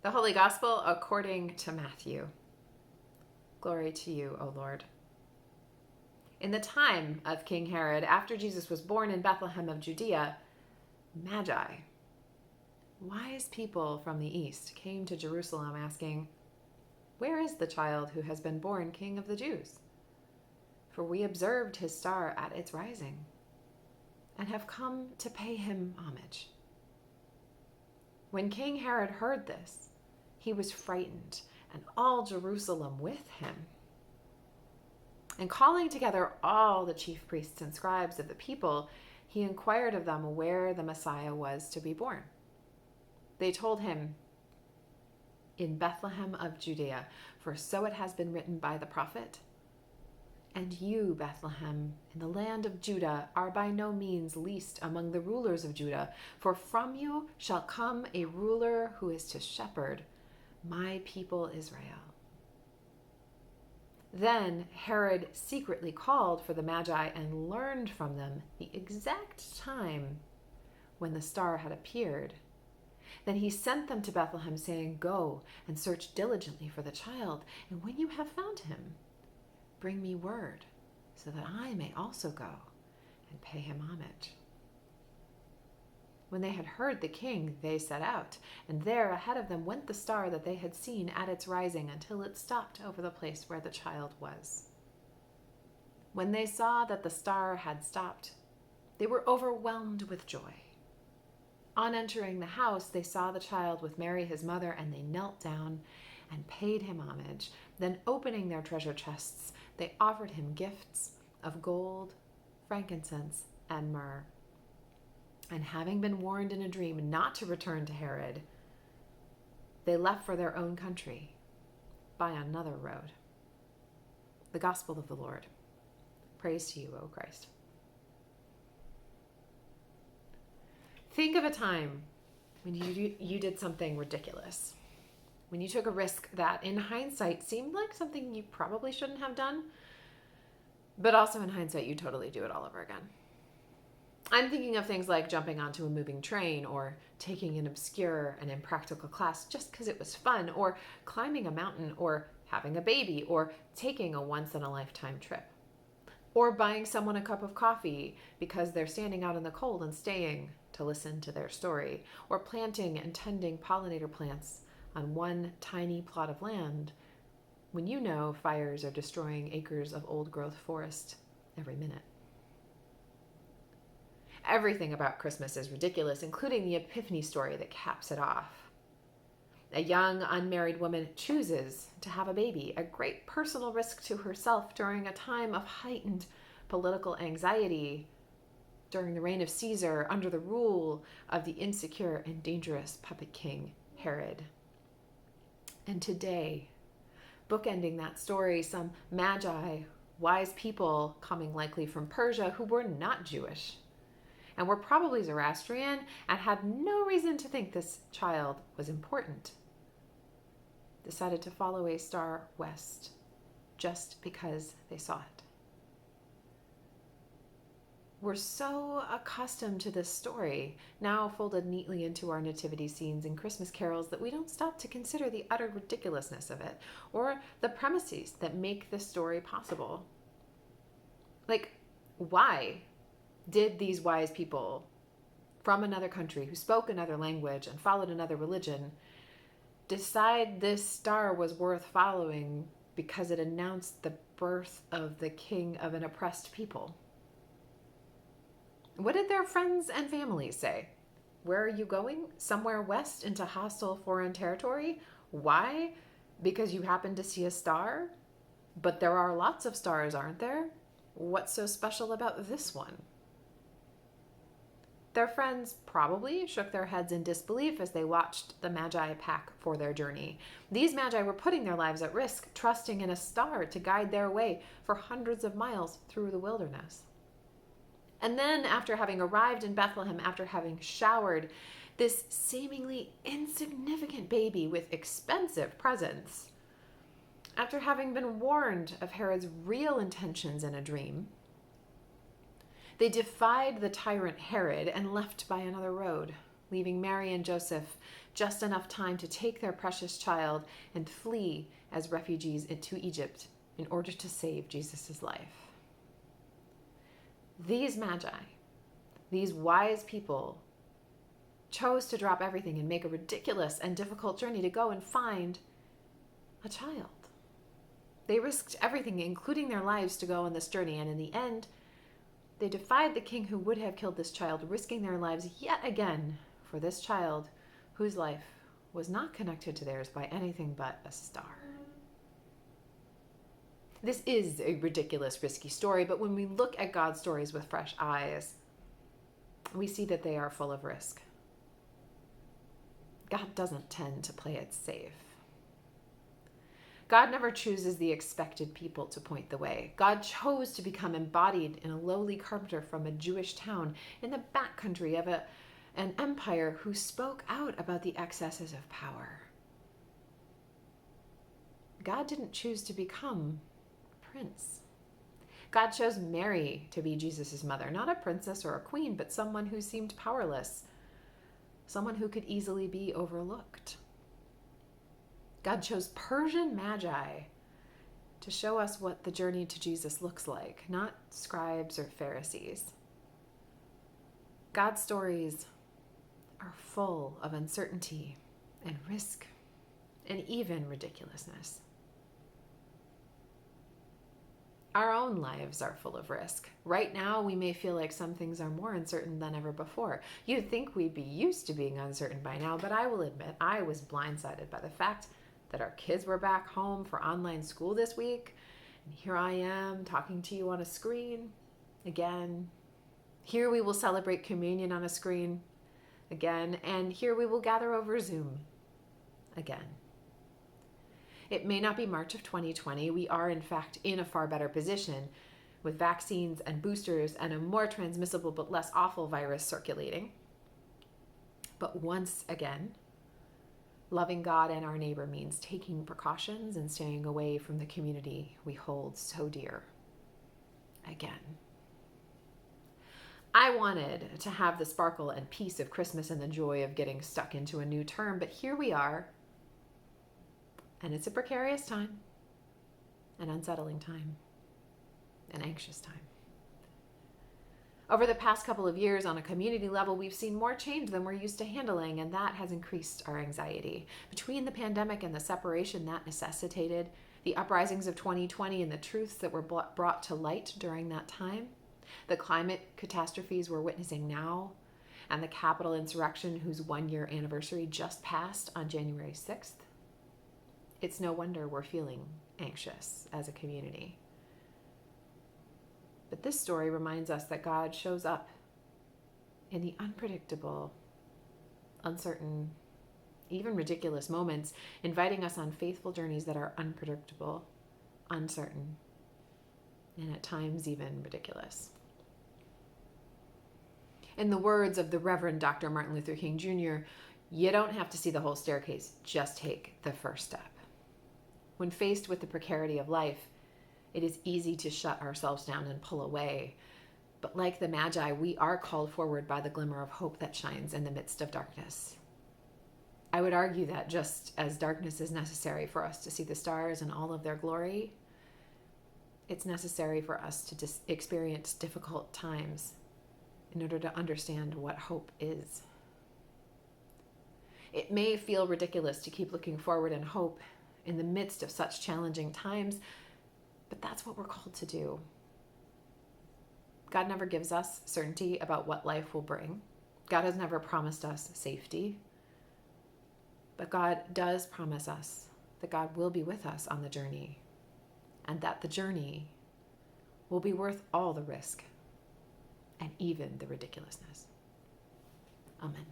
The Holy Gospel according to Matthew. Glory to you, O Lord. In the time of King Herod, after Jesus was born in Bethlehem of Judea, Magi, wise people from the east, came to Jerusalem asking, "Where is the child who has been born King of the Jews? For we observed his star at its rising and have come to pay him homage." When King Herod heard this, he was frightened, and all Jerusalem with him. And calling together all the chief priests and scribes of the people, he inquired of them where the Messiah was to be born. They told him, "In Bethlehem of Judea, for so it has been written by the prophet. And you, Bethlehem, in the land of Judah, are by no means least among the rulers of Judah, for from you shall come a ruler who is to shepherd my people Israel." Then Herod secretly called for the Magi and learned from them the exact time when the star had appeared. Then he sent them to Bethlehem, saying, "Go and search diligently for the child, and when you have found him, bring me word, so that I may also go and pay him homage." When they had heard the king, they set out, and there ahead of them went the star that they had seen at its rising until it stopped over the place where the child was. When they saw that the star had stopped, they were overwhelmed with joy. On entering the house, they saw the child with Mary his mother, and they knelt down and paid him homage. Then, opening their treasure chests, they offered him gifts of gold, frankincense, and myrrh. And having been warned in a dream not to return to Herod, they left for their own country by another road. The Gospel of the Lord. Praise to you, O Christ. Think of a time when you did something ridiculous, when you took a risk that in hindsight seemed like something you probably shouldn't have done, but also in hindsight you totally do it all over again. I'm thinking of things like jumping onto a moving train, or taking an obscure and impractical class just because it was fun, or climbing a mountain, or having a baby, or taking a once-in-a-lifetime trip, or buying someone a cup of coffee because they're standing out in the cold and staying to listen to their story, or planting and tending pollinator plants on one tiny plot of land when you know fires are destroying acres of old-growth forest every minute. Everything about Christmas is ridiculous, including the Epiphany story that caps it off. A young unmarried woman chooses to have a baby, a great personal risk to herself during a time of heightened political anxiety, during the reign of Caesar, under the rule of the insecure and dangerous puppet king Herod. And today, bookending that story, some Magi, wise people coming likely from Persia who were not Jewish, and were probably Zoroastrian and had no reason to think this child was important, decided to follow a star west just because they saw it. We're so accustomed to this story, now folded neatly into our nativity scenes and Christmas carols, that we don't stop to consider the utter ridiculousness of it, or the premises that make this story possible. Like, why did these wise people from another country who spoke another language and followed another religion decide this star was worth following because it announced the birth of the king of an oppressed people? What did their friends and families say? Where are you going? Somewhere west into hostile foreign territory? Why? Because you happened to see a star? But there are lots of stars, aren't there? What's so special about this one? Their friends probably shook their heads in disbelief as they watched the Magi pack for their journey. These Magi were putting their lives at risk, trusting in a star to guide their way for hundreds of miles through the wilderness. And then, after having arrived in Bethlehem, after having showered this seemingly insignificant baby with expensive presents, after having been warned of Herod's real intentions in a dream, they defied the tyrant Herod and left by another road. leaving Mary and Joseph just enough time to take their precious child and flee as refugees into Egypt in order to save Jesus' life. These Magi, these wise people, chose to drop everything and make a ridiculous and difficult journey to go and find a child. They risked everything, including their lives, to go on this journey, and in the end, they defied the king who would have killed this child, risking their lives yet again for this child whose life was not connected to theirs by anything but a star. This is a ridiculous, risky story, but when we look at God's stories with fresh eyes, we see that they are full of risk. God doesn't tend to play it safe. God never chooses the expected people to point the way. God chose to become embodied in a lowly carpenter from a Jewish town in the backcountry of an empire who spoke out about the excesses of power. God didn't choose to become a prince. God chose Mary to be Jesus' mother, not a princess or a queen, but someone who seemed powerless, someone who could easily be overlooked. God chose Persian Magi to show us what the journey to Jesus looks like, not scribes or Pharisees. God's stories are full of uncertainty and risk and even ridiculousness. Our own lives are full of risk. Right now, we may feel like some things are more uncertain than ever before. You'd think we'd be used to being uncertain by now, but I will admit I was blindsided by the fact that our kids were back home for online school this week. And here I am talking to you on a screen again. Here we will celebrate communion on a screen again. And here we will gather over Zoom again. It may not be March of 2020. We are, in fact, in a far better position with vaccines and boosters and a more transmissible but less awful virus circulating. But once again, loving God and our neighbor means taking precautions and staying away from the community we hold so dear. Again. I wanted to have the sparkle and peace of Christmas and the joy of getting stuck into a new term, but here we are. And it's a precarious time, an unsettling time, an anxious time. Over the past couple of years, on a community level, we've seen more change than we're used to handling, and that has increased our anxiety. Between the pandemic and the separation that necessitated, the uprisings of 2020 and the truths that were brought to light during that time, the climate catastrophes we're witnessing now, and the Capitol insurrection whose one-year anniversary just passed on January 6th, it's no wonder we're feeling anxious as a community. But this story reminds us that God shows up in the unpredictable, uncertain, even ridiculous moments, inviting us on faithful journeys that are unpredictable, uncertain, and at times even ridiculous. In the words of the Reverend Dr. Martin Luther King Jr., you don't have to see the whole staircase, just take the first step. When faced with the precarity of life, it is easy to shut ourselves down and pull away. But like the Magi, we are called forward by the glimmer of hope that shines in the midst of darkness. I would argue that just as darkness is necessary for us to see the stars in all of their glory, it's necessary for us to experience difficult times in order to understand what hope is. It may feel ridiculous to keep looking forward in hope in the midst of such challenging times, but that's what we're called to do. God never gives us certainty about what life will bring. God has never promised us safety. But God does promise us that God will be with us on the journey, and that the journey will be worth all the risk and even the ridiculousness. Amen.